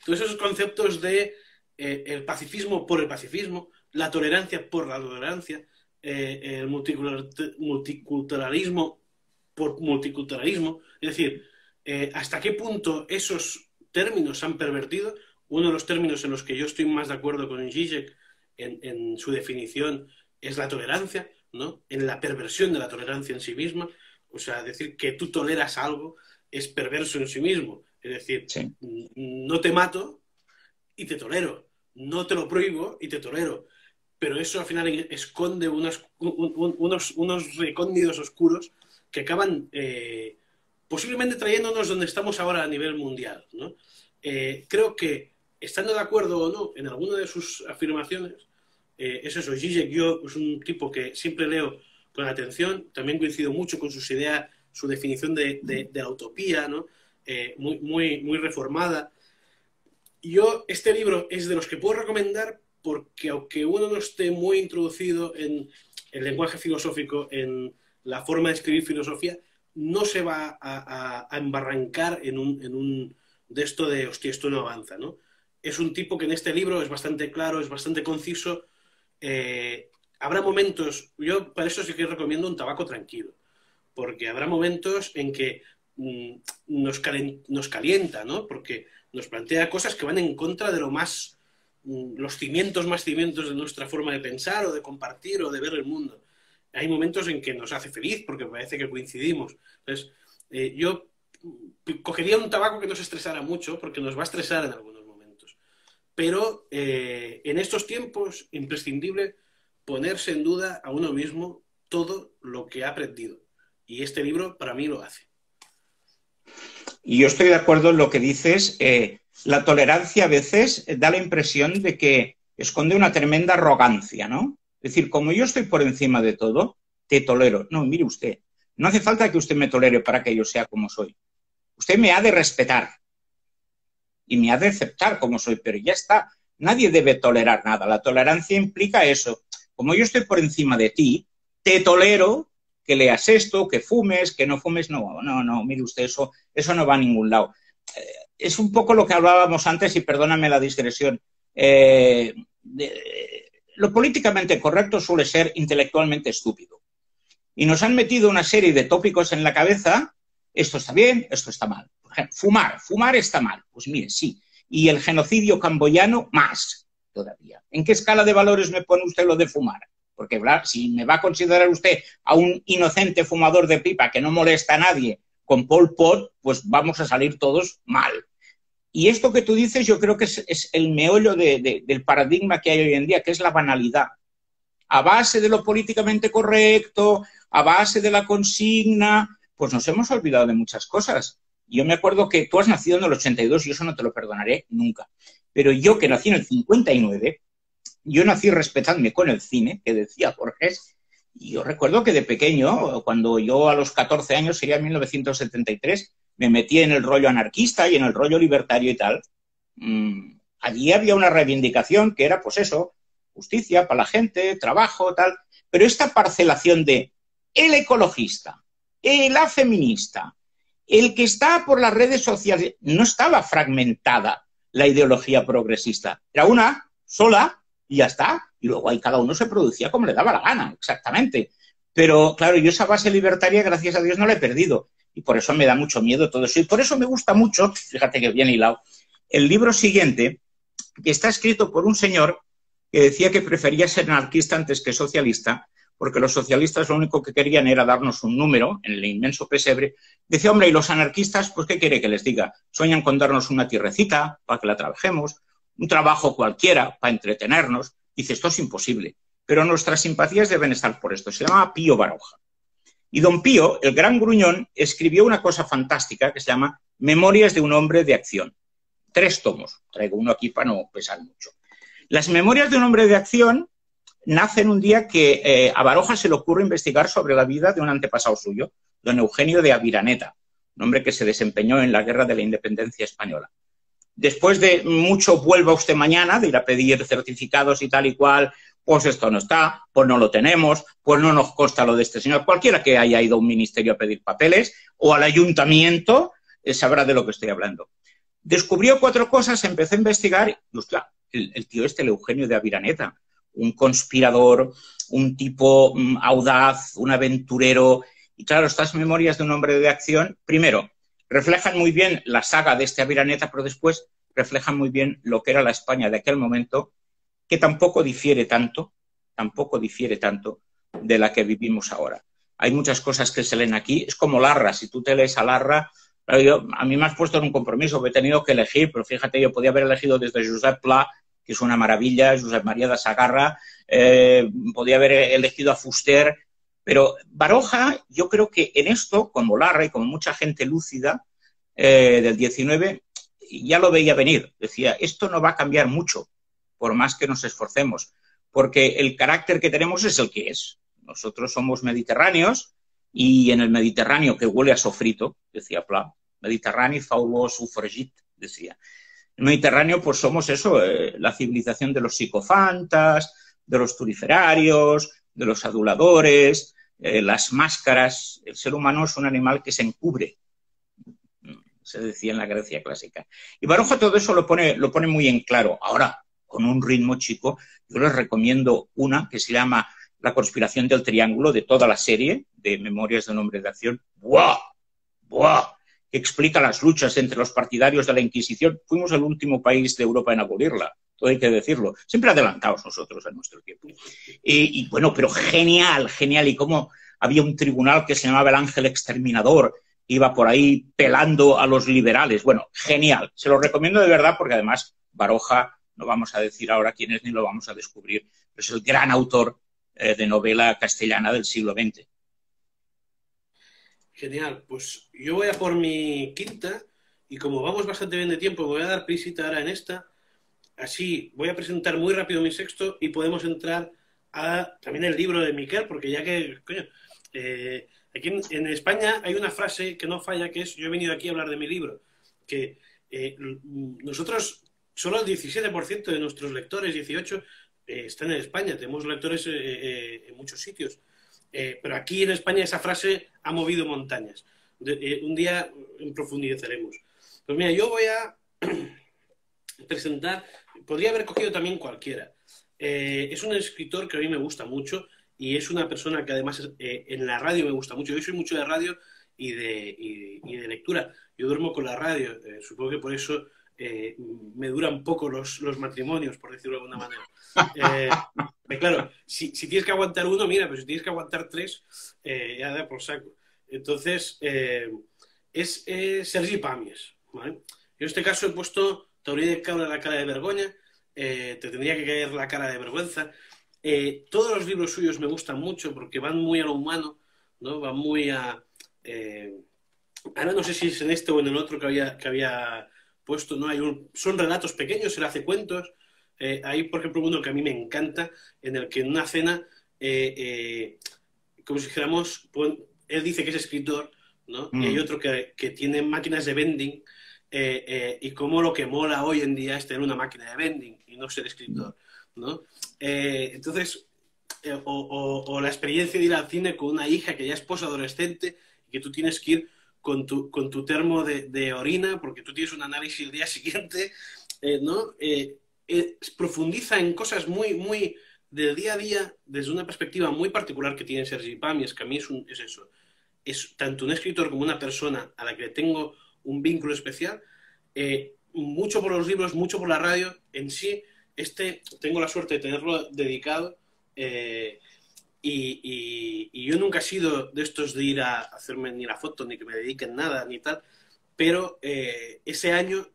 Todos esos conceptos de el pacifismo por el pacifismo, la tolerancia por la tolerancia, el multiculturalismo por multiculturalismo, es decir, hasta qué punto esos términos han pervertido. Uno de los términos en los que yo estoy más de acuerdo con Žižek en su definición es la tolerancia, ¿no? En la perversión de la tolerancia en sí misma. O sea, decir que tú toleras algo es perverso en sí mismo. Es decir, sí, no te mato y te tolero, no te lo prohíbo y te tolero. Pero eso al final esconde unos recónditos oscuros que acaban posiblemente trayéndonos donde estamos ahora a nivel mundial, ¿no? Creo que, estando de acuerdo o no en alguna de sus afirmaciones, es eso. Žižek, yo es un tipo que siempre leo con atención, también coincido mucho con sus ideas su definición de la utopía, ¿no? Muy reformada. Yo, este libro es de los que puedo recomendar porque aunque uno no esté muy introducido en el lenguaje filosófico, en la forma de escribir filosofía, no se va a embarrancar en un de esto de, hostia, esto no avanza, ¿no? Es un tipo que en este libro es bastante claro, es bastante conciso. Habrá momentos, yo para eso sí que recomiendo un tabaco tranquilo, porque habrá momentos en que nos calienta, ¿no? Porque nos plantea cosas que van en contra de lo más, los cimientos más cimientos de nuestra forma de pensar o de compartir o de ver el mundo. Hay momentos en que nos hace feliz porque parece que coincidimos. Entonces, yo cogería un tabaco que no se estresara mucho porque nos va a estresar en algunos momentos. Pero en estos tiempos, imprescindible ponerse en duda a uno mismo todo lo que ha aprendido. Y este libro para mí lo hace. Y yo estoy de acuerdo en lo que dices. La tolerancia a veces da la impresión de que esconde una tremenda arrogancia, ¿no? Es decir, como yo estoy por encima de todo, te tolero. No, mire usted, no hace falta que usted me tolere para que yo sea como soy. Usted me ha de respetar y me ha de aceptar como soy, pero ya está. Nadie debe tolerar nada. La tolerancia implica eso. Como yo estoy por encima de ti, te tolero que leas esto, que fumes, que no fumes. No, mire usted, eso no va a ningún lado. Es un poco lo que hablábamos antes, y perdóname la digresión. Lo políticamente correcto suele ser intelectualmente estúpido. Y nos han metido una serie de tópicos en la cabeza. Esto está bien, esto está mal. Por ejemplo, fumar está mal. Pues mire, sí. Y el genocidio camboyano, más todavía. ¿En qué escala de valores me pone usted lo de fumar? Porque si me va a considerar usted a un inocente fumador de pipa que no molesta a nadie con Pol Pot, pues vamos a salir todos mal. Y esto que tú dices yo creo que es el meollo del paradigma que hay hoy en día, que es la banalidad. A base de lo políticamente correcto, a base de la consigna, pues nos hemos olvidado de muchas cosas. Yo me acuerdo que tú has nacido en el 82 y eso no te lo perdonaré nunca. Pero yo, que nací en el 59, yo nací respetándome con el cine, que decía Borges, y yo recuerdo que de pequeño, cuando yo a los 14 años, sería 1973, me metí en el rollo anarquista y en el rollo libertario y tal. Allí había una reivindicación que era, pues eso, justicia para la gente, trabajo, tal. Pero esta parcelación de el ecologista, la feminista, el que está por las redes sociales, no estaba fragmentada la ideología progresista. Era una sola y ya está. Y luego ahí cada uno se producía como le daba la gana, exactamente. Pero claro, yo esa base libertaria, gracias a Dios, no la he perdido. Y por eso me da mucho miedo todo eso. Y por eso me gusta mucho, fíjate que bien hilado, el libro siguiente, que está escrito por un señor que decía que prefería ser anarquista antes que socialista, porque los socialistas lo único que querían era darnos un número en el inmenso pesebre. Decía, hombre, ¿y los anarquistas, pues qué quiere que les diga? Sueñan con darnos una tierrecita para que la trabajemos, un trabajo cualquiera para entretenernos. Dice, esto es imposible. Pero nuestras simpatías deben estar por esto. Se llama Pío Baroja. Y don Pío, el gran gruñón, escribió una cosa fantástica que se llama Memorias de un hombre de acción. 3 tomos. Traigo uno aquí para no pesar mucho. Las Memorias de un hombre de acción nacen un día que a Baroja se le ocurre investigar sobre la vida de un antepasado suyo, don Eugenio de Aviraneta, un hombre que se desempeñó en la Guerra de la Independencia Española. Después de mucho vuelva usted mañana, de ir a pedir certificados y tal y cual, pues esto no está, pues no lo tenemos, pues no nos consta lo de este señor. Cualquiera que haya ido a un ministerio a pedir papeles o al ayuntamiento sabrá de lo que estoy hablando. Descubrió 4 cosas, empezó a investigar y, hostia, el tío este, el Eugenio de Aviraneta, un conspirador, un tipo audaz, un aventurero. Y claro, estas Memorias de un hombre de acción, primero, reflejan muy bien la saga de este Aviraneta, pero después reflejan muy bien lo que era la España de aquel momento, que tampoco difiere tanto de la que vivimos ahora. Hay muchas cosas que se leen aquí, es como Larra, si tú te lees a Larra, a mí me has puesto en un compromiso, he tenido que elegir, pero fíjate, yo podía haber elegido desde Josep Pla, que es una maravilla, Josep María de Sagarra, podía haber elegido a Fuster, pero Baroja, yo creo que en esto, como Larra y como mucha gente lúcida del 19, ya lo veía venir. Decía, esto no va a cambiar mucho, por más que nos esforcemos, porque el carácter que tenemos es el que es. Nosotros somos mediterráneos y en el Mediterráneo, que huele a sofrito, decía Pla, Mediterráneo faulós sofregit, decía. El Mediterráneo, pues somos eso, la civilización de los psicofantas, de los turiferarios, de los aduladores, las máscaras. El ser humano es un animal que se encubre, se decía en la Grecia clásica. Y Baroja todo eso lo pone muy en claro. Ahora, con un ritmo chico, yo les recomiendo una que se llama La conspiración del triángulo, de toda la serie de Memorias de un hombre de acción. ¡Buah! ¡Buah! Que explica las luchas entre los partidarios de la Inquisición. Fuimos el último país de Europa en abolirla, todo hay que decirlo. Siempre adelantados nosotros a nuestro tiempo. Y bueno, pero genial, genial. Y cómo había un tribunal que se llamaba el Ángel Exterminador, iba por ahí pelando a los liberales. Bueno, genial. Se lo recomiendo de verdad porque además Baroja, no vamos a decir ahora quién es ni lo vamos a descubrir, pero es el gran autor de novela castellana del siglo XX. Genial, pues yo voy a por mi quinta y como vamos bastante bien de tiempo, voy a dar prisita ahora en esta. Así voy a presentar muy rápido mi sexto y podemos entrar a también el libro de Miquel, porque ya que, coño, aquí en España hay una frase que no falla, que es, yo he venido aquí a hablar de mi libro, que nosotros, solo el 17% de nuestros lectores, 18, están en España, tenemos lectores en muchos sitios. Pero aquí en España esa frase ha movido montañas. Un día profundizaremos. Pues mira, yo voy a presentar, podría haber cogido también cualquiera. Es un escritor que a mí me gusta mucho y es una persona que además en la radio me gusta mucho. Yo soy mucho de radio y de lectura. Yo duermo con la radio. Supongo que por eso me duran poco los matrimonios, por decirlo de alguna manera. Claro, si tienes que aguantar uno, mira, pero si tienes que aguantar tres, ya da por saco. Entonces, es Sergi Pàmies, ¿vale? Yo en este caso he puesto T'hauria de caure la cara de vergonya, te tendría que caer la cara de vergüenza. Todos los libros suyos me gustan mucho porque van muy a lo humano, ¿no? Van muy a... ahora no sé si es en este o en el otro que había puesto, ¿no? Son relatos pequeños, él hace cuentos. Hay, por ejemplo, uno que a mí me encanta, en el que en una cena, como si dijéramos, él dice que es escritor, ¿no? Y hay otro que tiene máquinas de vending, y cómo lo que mola hoy en día es tener una máquina de vending y no ser escritor, ¿no? Entonces, o la experiencia de ir al cine con una hija que ya es posadolescente y que tú tienes que ir con tu termo de orina porque tú tienes un análisis el día siguiente, ¿no? Profundiza en cosas muy, muy del día a día desde una perspectiva muy particular que tiene Sergi Pàmies, que a mí es eso. Es tanto un escritor como una persona a la que tengo un vínculo especial, mucho por los libros, mucho por la radio. En sí, tengo la suerte de tenerlo dedicado, y yo nunca he sido de estos de ir a hacerme ni la foto, ni que me dediquen nada, ni tal, pero ese año,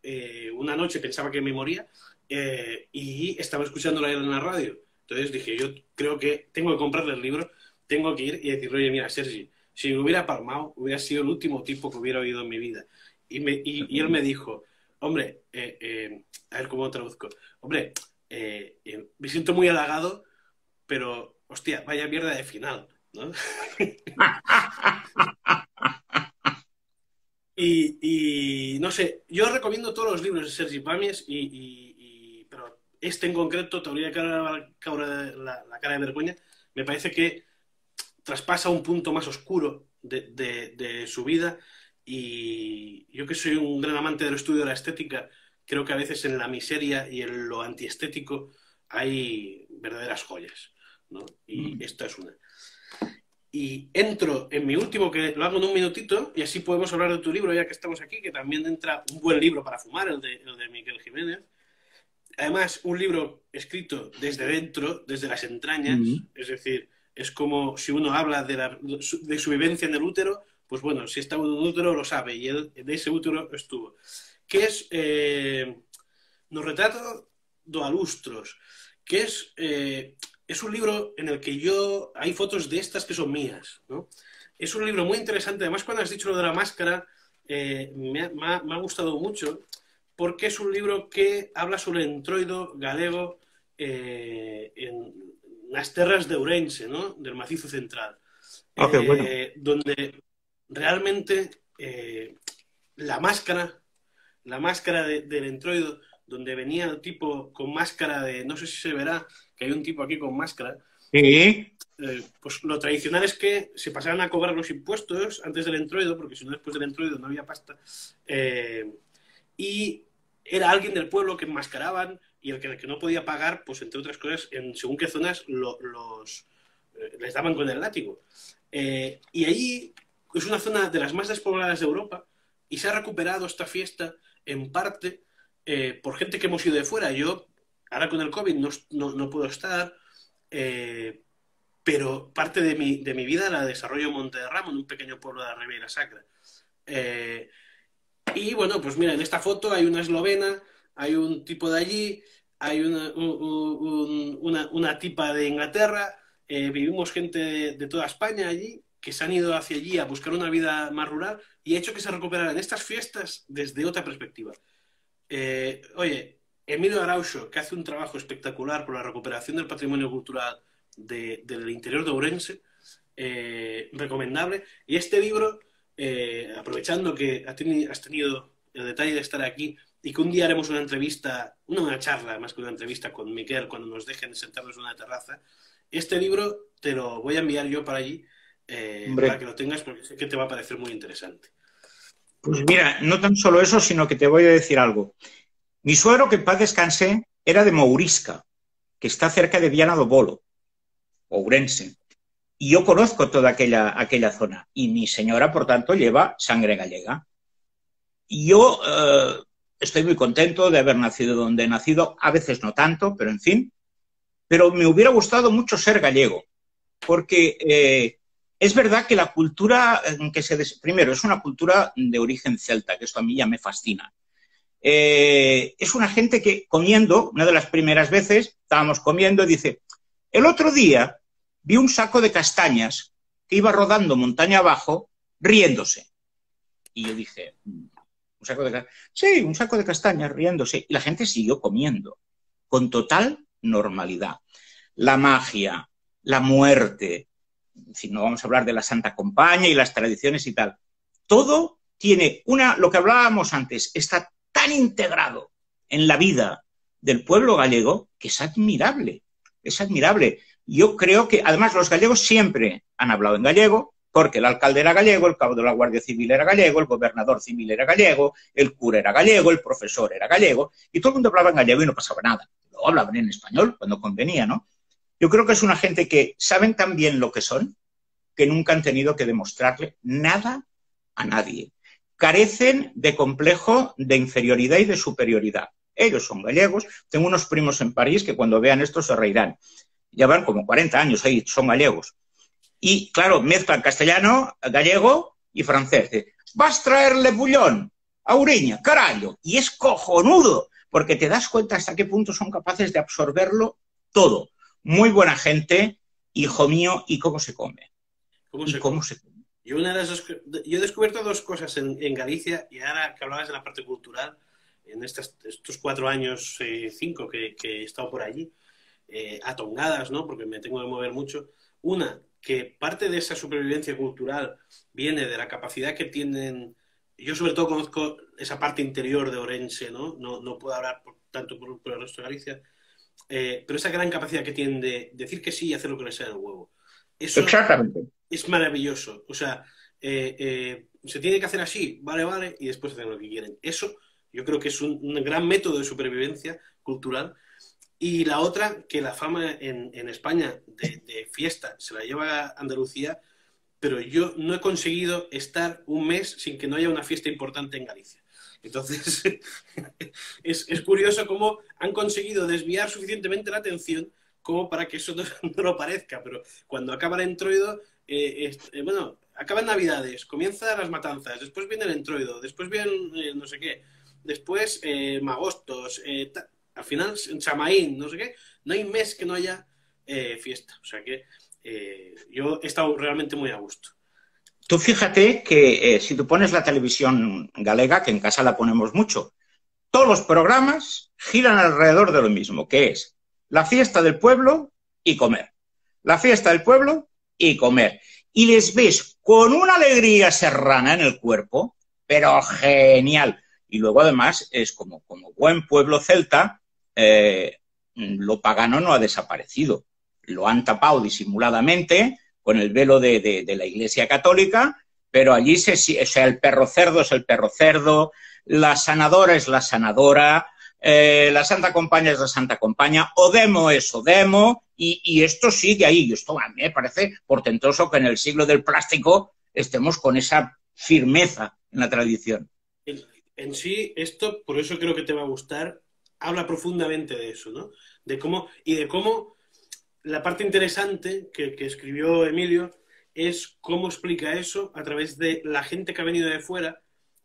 una noche pensaba que me moría, y estaba escuchándola en la radio. Entonces dije, yo creo que tengo que comprarle el libro, tengo que ir y decirle, oye, mira, Sergi, si me hubiera palmado, hubiera sido el último tipo que hubiera oído en mi vida. Y él me dijo, hombre, a ver cómo traduzco, hombre, me siento muy halagado, pero, hostia, vaya mierda de final, ¿no? Y no sé, yo recomiendo todos los libros de Sergi Pàmies, pero este en concreto, T'hauria de caure la cara de vergüenza, me parece que traspasa un punto más oscuro de su vida, y yo que soy un gran amante del estudio de la estética, creo que a veces en la miseria y en lo antiestético hay verdaderas joyas, ¿no? Y esta es una. Y entro en mi último, que lo hago en un minutito, y así podemos hablar de tu libro ya que estamos aquí, que también entra un buen libro para fumar, el de Miquel Jiménez. Además, un libro escrito desde dentro, desde las entrañas, es decir, es como si uno habla de su vivencia en el útero, pues bueno, si está en un útero lo sabe, y él de ese útero estuvo. Que es Nos retrato do alustros, que es un libro en el que hay fotos de estas que son mías, ¿no? Es un libro muy interesante, además cuando has dicho lo de la máscara, me ha gustado mucho, porque es un libro que habla sobre el entroido galego en las terras de Ourense, ¿no? Del Macizo Central. Ah, qué bueno. donde realmente la máscara, del entroido, donde venía el tipo con máscara de, no sé si se verá, que hay un tipo aquí con máscara, Sí, pues lo tradicional es que se pasaran a cobrar los impuestos antes del entroido, porque si no después del entroido no había pasta, y era alguien del pueblo que enmascaraban y el que no podía pagar, pues entre otras cosas, en según qué zonas les daban con el látigo. Y allí es una zona de las más despobladas de Europa y se ha recuperado esta fiesta en parte por gente que hemos ido de fuera. Yo, ahora con el COVID, no puedo estar, pero parte de mi vida la desarrollo en Monte de Ramo, en un pequeño pueblo de la Ribeira Sacra. Y bueno, pues mira, en esta foto hay una eslovena, hay un tipo de allí, hay una tipa de Inglaterra, vivimos gente de toda España allí, que se han ido hacia allí a buscar una vida más rural y ha hecho que se recuperaran estas fiestas desde otra perspectiva. Oye, Emilio Araujo, que hace un trabajo espectacular por la recuperación del patrimonio cultural del interior de Ourense, recomendable. Y este libro, aprovechando que has tenido el detalle de estar aquí y que un día haremos una entrevista, una charla más que una entrevista con Miquel cuando nos dejen sentarnos en una terraza, este libro te lo voy a enviar yo para allí para hombre. que lo tengas porque sé que te va a parecer muy interesante. Pues mira, no tan solo eso, sino que te voy a decir algo. Mi suegro, que en paz descanse, era de Mourisca, que está cerca de Viana do Bolo, Ourense. Y yo conozco toda aquella zona. Y mi señora, por tanto, lleva sangre gallega. Y yo estoy muy contento de haber nacido donde he nacido. A veces no tanto, pero en fin. Pero me hubiera gustado mucho ser gallego. Porque es verdad que la cultura que primero, es una cultura de origen celta, que esto a mí ya me fascina. Es una gente que comiendo, una de las primeras veces, estábamos comiendo y dice, el otro día vi un saco de castañas que iba rodando montaña abajo riéndose. Y yo dije, ¿un saco de castañas? Sí, un saco de castañas riéndose. Y la gente siguió comiendo con total normalidad. La magia, la muerte, si no vamos a hablar de la Santa Compaña y las tradiciones y tal, todo tiene lo que hablábamos antes, está tan integrado en la vida del pueblo gallego que es admirable, es admirable. Yo creo que, además, los gallegos siempre han hablado en gallego, porque el alcalde era gallego, el cabo de la Guardia Civil era gallego, el gobernador civil era gallego, el cura era gallego, el profesor era gallego, y todo el mundo hablaba en gallego y no pasaba nada. Luego hablaban en español cuando convenía, ¿no? Yo creo que es una gente que saben tan bien lo que son que nunca han tenido que demostrarle nada a nadie. Carecen de complejo de inferioridad y de superioridad. Ellos son gallegos. Tengo unos primos en París que cuando vean esto se reirán. Llevan como 40 años ahí, son gallegos. Y, claro, mezclan castellano, gallego y francés. ¿Vas a traerle bullón a Uriña? ¡Carallo! Y es cojonudo, porque te das cuenta hasta qué punto son capaces de absorberlo todo. Muy buena gente, hijo mío, ¿y cómo se come? ¿Cómo ¿Y se cómo come? se come? Yo he descubierto dos cosas en Galicia y ahora que hablabas de la parte cultural, en estos 4 años, 5 que he estado por allí, atongadas, ¿no? Porque me tengo que mover mucho. Una, que parte de esa supervivencia cultural viene de la capacidad que tienen. Yo sobre todo conozco esa parte interior de Orense, ¿no? No puedo hablar tanto por el resto de Galicia, pero esa gran capacidad que tienen de decir que sí y hacer lo que les sale del huevo. Eso Exactamente. es maravilloso. O sea, se tiene que hacer así, vale, y después hacen lo que quieren. Eso yo creo que es un gran método de supervivencia cultural. Y la otra, que la fama en España de fiesta se la lleva a Andalucía, pero yo no he conseguido estar un mes sin que no haya una fiesta importante en Galicia. Entonces, es curioso cómo han conseguido desviar suficientemente la atención como para que eso no lo parezca, pero cuando acaba el entroido, bueno, acaban Navidades, comienzan las matanzas, después viene el entroido, después viene no sé qué, después magostos, al final en Chamaín, no sé qué, no hay mes que no haya fiesta. O sea que yo he estado realmente muy a gusto. Tú fíjate que si tú pones la televisión galega, que en casa la ponemos mucho, todos los programas giran alrededor de lo mismo, que es la fiesta del pueblo y comer. La fiesta del pueblo y comer. y les ves con una alegría serrana en el cuerpo, pero genial. Y luego además es como buen pueblo celta, lo pagano no ha desaparecido. Lo han tapado disimuladamente con el velo de la Iglesia Católica, pero allí o sea, el perro cerdo es el perro cerdo, la sanadora es la sanadora, la Santa Compaña es la Santa Compaña, Odemo es Odemo, y esto sigue ahí. Y esto a mí me parece portentoso que en el siglo del plástico estemos con esa firmeza en la tradición. En sí, esto, por eso creo que te va a gustar, habla profundamente de eso, ¿no? De cómo la parte interesante que escribió Emilio es cómo explica eso a través de la gente que ha venido de fuera,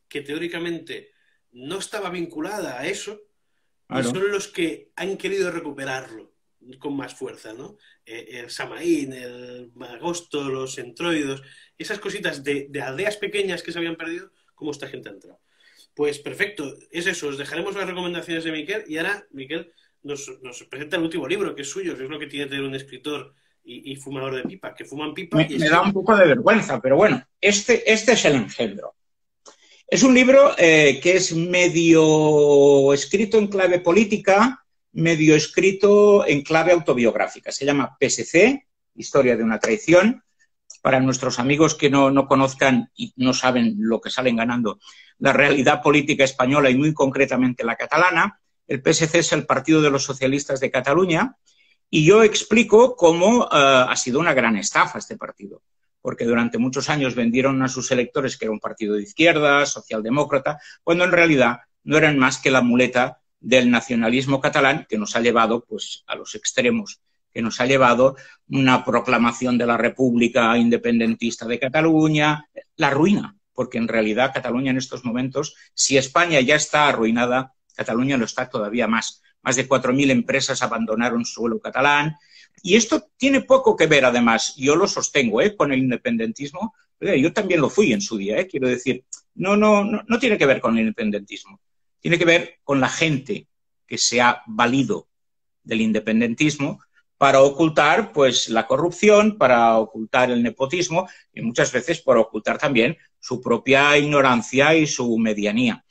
que teóricamente no estaba vinculada a eso, y Claro. son los que han querido recuperarlo con más fuerza, ¿no? El Samaín, el Magosto, los Entroidos, esas cositas de aldeas pequeñas que se habían perdido, cómo esta gente ha entrado. Pues perfecto, es eso, os dejaremos las recomendaciones de Miquel y ahora Miquel nos presenta el último libro, que es suyo, que es lo que tiene que tener un escritor y fumador de pipa, que fuman pipa y Me da un escriben. poco de vergüenza, pero bueno, este es el engendro. Es un libro que es medio escrito en clave política, medio escrito en clave autobiográfica. Se llama PSC, Historia de una traición. Para nuestros amigos que no conozcan y no saben lo que salen ganando la realidad política española y muy concretamente la catalana, el PSC es el Partido de los Socialistas de Cataluña, y yo explico cómo ha sido una gran estafa este partido, porque durante muchos años vendieron a sus electores que era un partido de izquierda, socialdemócrata, cuando en realidad no eran más que la muleta del nacionalismo catalán que nos ha llevado pues, a los extremos, que nos ha llevado una proclamación de la República Independentista de Cataluña, la ruina, porque en realidad Cataluña en estos momentos, si España ya está arruinada, Cataluña lo está todavía más. Más de 4.000 empresas abandonaron suelo catalán. Y esto tiene poco que ver, además, yo lo sostengo, con el independentismo. Yo también lo fui en su día, quiero decir, no tiene que ver con el independentismo. Tiene que ver con la gente que se ha valido del independentismo para ocultar pues, la corrupción, para ocultar el nepotismo y muchas veces para ocultar también su propia ignorancia y su medianía.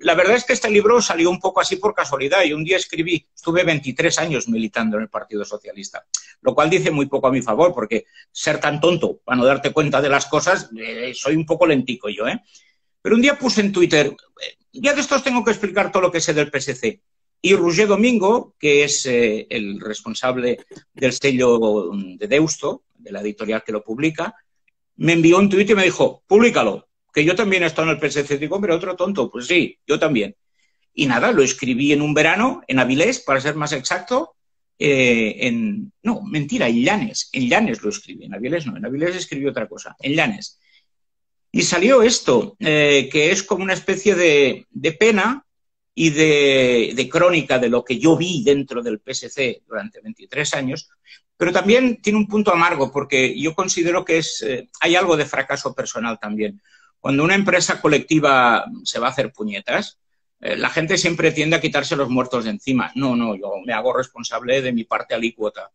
La verdad es que este libro salió un poco así por casualidad y un día escribí, estuve 23 años militando en el Partido Socialista, lo cual dice muy poco a mi favor porque ser tan tonto para no darte cuenta de las cosas, soy un poco lentico yo, ¿eh? Pero un día puse en Twitter, ya de estos tengo que explicar todo lo que sé del PSC. Y Roger Domingo, que es el responsable del sello de Deusto, de la editorial que lo publica, me envió un tuit y me dijo, públicalo, que yo también he estado en el PSC. Digo, hombre, otro tonto. Pues sí, yo también. Y nada, lo escribí en un verano, en Avilés, para ser más exacto, no, mentira, en Llanes lo escribí, en Avilés no, en Avilés escribí otra cosa, en Llanes. Y salió esto, que es como una especie de pena y de crónica de lo que yo vi dentro del PSC durante 23 años, pero también tiene un punto amargo porque yo considero que hay algo de fracaso personal también. Cuando una empresa colectiva se va a hacer puñetas, la gente siempre tiende a quitarse los muertos de encima. No, yo me hago responsable de mi parte alícuota.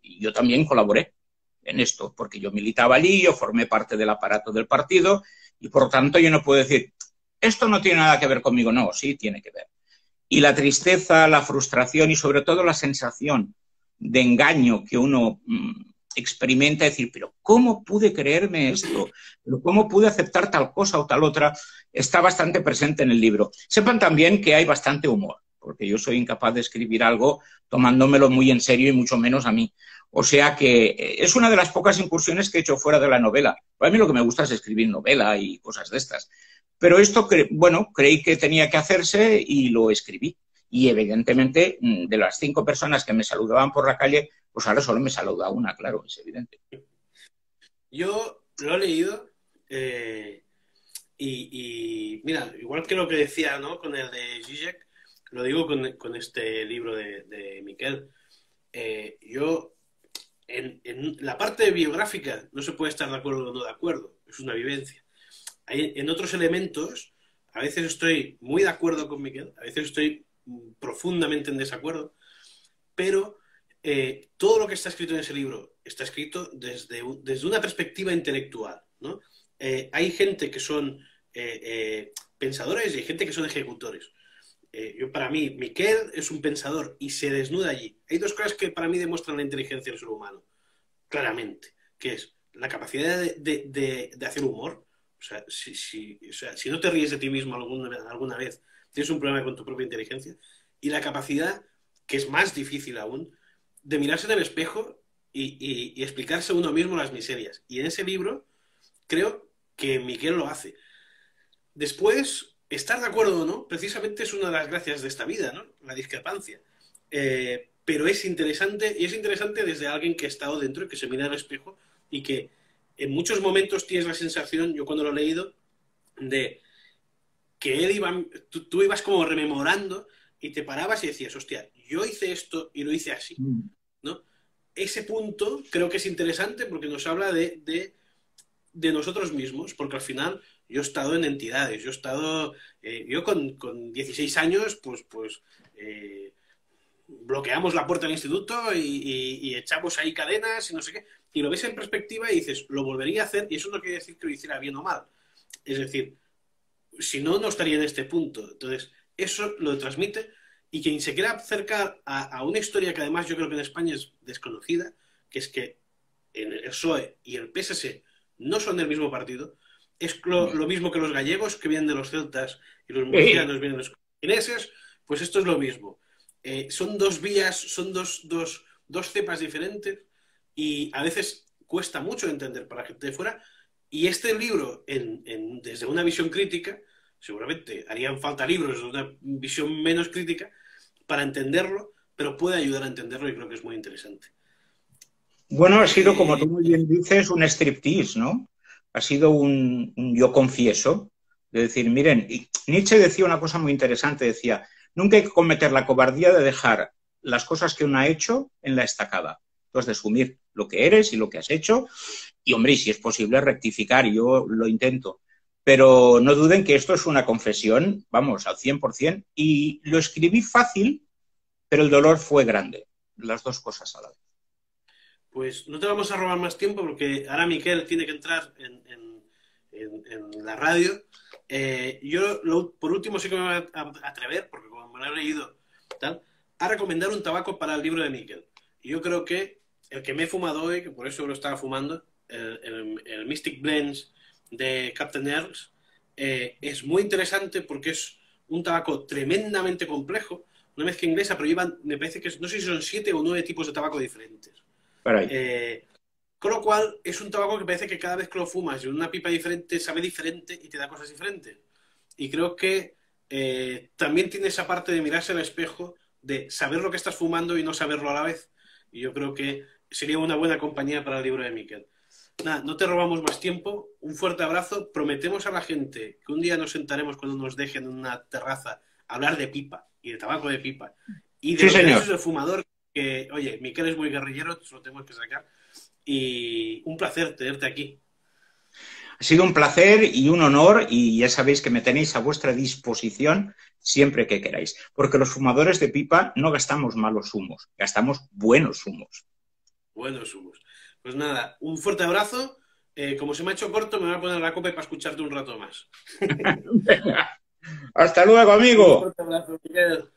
Yo también colaboré en esto, porque yo militaba allí, yo formé parte del aparato del partido y por lo tanto yo no puedo decir, esto no tiene nada que ver conmigo. No, sí tiene que ver. Y la tristeza, la frustración y sobre todo la sensación de engaño que uno experimenta, decir, pero ¿cómo pude creerme esto? ¿Pero cómo pude aceptar tal cosa o tal otra? Está bastante presente en el libro. Sepan también que hay bastante humor, porque yo soy incapaz de escribir algo tomándomelo muy en serio y mucho menos a mí. O sea que es una de las pocas incursiones que he hecho fuera de la novela. Para mí lo que me gusta es escribir novela y cosas de estas. Pero esto, bueno, creí que tenía que hacerse y lo escribí. Y evidentemente, de las 5 personas que me saludaban por la calle, pues ahora solo me saluda una, claro, es evidente. Yo lo he leído mira, igual que lo que decía, ¿no? Con el de Zizek, lo digo con este libro de Miquel. Yo, en la parte biográfica, no se puede estar de acuerdo o no de acuerdo, es una vivencia. En otros elementos, a veces estoy muy de acuerdo con Miquel, a veces estoy profundamente en desacuerdo, pero todo lo que está escrito en ese libro está escrito desde una perspectiva intelectual, ¿no? Hay gente que son pensadores y hay gente que son ejecutores. Para mí, Miquel es un pensador y se desnuda allí. Hay dos cosas que para mí demuestran la inteligencia del ser humano, claramente, que es la capacidad de hacer humor. O sea, si no te ríes de ti mismo alguna vez, tienes un problema con tu propia inteligencia. Y la capacidad, que es más difícil aún, de mirarse en el espejo y explicarse a uno mismo las miserias. Y en ese libro creo que Miquel lo hace. Después, estar de acuerdo o no, precisamente es una de las gracias de esta vida, ¿no? La discrepancia. Pero es interesante, y es interesante desde alguien que ha estado dentro y que se mira al espejo y que en muchos momentos tienes la sensación, yo cuando lo he leído, de que él iba, tú ibas como rememorando y te parabas y decías, hostia, yo hice esto y lo hice así, Mm. ¿no? Ese punto creo que es interesante porque nos habla de nosotros mismos, porque al final yo he estado en entidades, yo he estado, yo con 16 años, pues bloqueamos la puerta del instituto y echamos ahí cadenas y no sé qué, y lo ves en perspectiva y dices, lo volvería a hacer, y eso no quiere decir que lo hiciera bien o mal, es decir, si no, no estaría en este punto, entonces eso lo transmite, y quien se quiera acercar a una historia que además yo creo que en España es desconocida, que es que en el PSOE y el PSS no son del mismo partido, es lo mismo que los gallegos que vienen de los celtas y los Sí. murcianos vienen de los chineses, pues esto es lo mismo. Son dos vías, son dos cepas diferentes y a veces cuesta mucho entender para la gente de fuera. Y este libro, desde una visión crítica, seguramente harían falta libros de una visión menos crítica para entenderlo, pero puede ayudar a entenderlo y creo que es muy interesante. Bueno, ha sido, como tú Eh, muy bien dices, un striptease, ¿no? Ha sido un yo confieso, de decir, miren, y Nietzsche decía una cosa muy interesante, decía, nunca hay que cometer la cobardía de dejar las cosas que uno ha hecho en la estacada. Entonces, de asumir lo que eres y lo que has hecho, y hombre, y si es posible rectificar, yo lo intento. Pero no duden que esto es una confesión, vamos, al 100%, y lo escribí fácil, pero el dolor fue grande, las dos cosas a la vez. Pues no te vamos a robar más tiempo porque ahora Miquel tiene que entrar en la radio. Por último, sí que me voy a atrever, porque como me lo he leído, tal, a recomendar un tabaco para el libro de Miquel. Y yo creo que el que me he fumado hoy, que por eso lo estaba fumando, el Mystic Blends de Captain Earls, es muy interesante porque es un tabaco tremendamente complejo, una mezcla inglesa, pero llevan, me parece que no sé si son 7 o 9 tipos de tabaco diferentes. Para ahí. Eh, con lo cual, es un tabaco que parece que cada vez que lo fumas en una pipa diferente, sabe diferente y te da cosas diferentes. Y creo que también tiene esa parte de mirarse al espejo, de saber lo que estás fumando y no saberlo a la vez. Y yo creo que sería una buena compañía para el libro de Miquel. Nada, no te robamos más tiempo. Un fuerte abrazo. Prometemos a la gente que un día nos sentaremos cuando nos dejen en una terraza a hablar de pipa y de tabaco de pipa y de Sí, los señor. derechos del fumador. Que, oye, Miquel es muy guerrillero, se lo tenemos que sacar. Y un placer tenerte aquí. Ha sido un placer y un honor y ya sabéis que me tenéis a vuestra disposición siempre que queráis, porque los fumadores de pipa no gastamos malos humos, gastamos buenos humos. Buenos humos. Pues nada, un fuerte abrazo. Como se me ha hecho corto, me voy a poner la copa para escucharte un rato más. Hasta luego, Un amigo. fuerte abrazo, Miguel.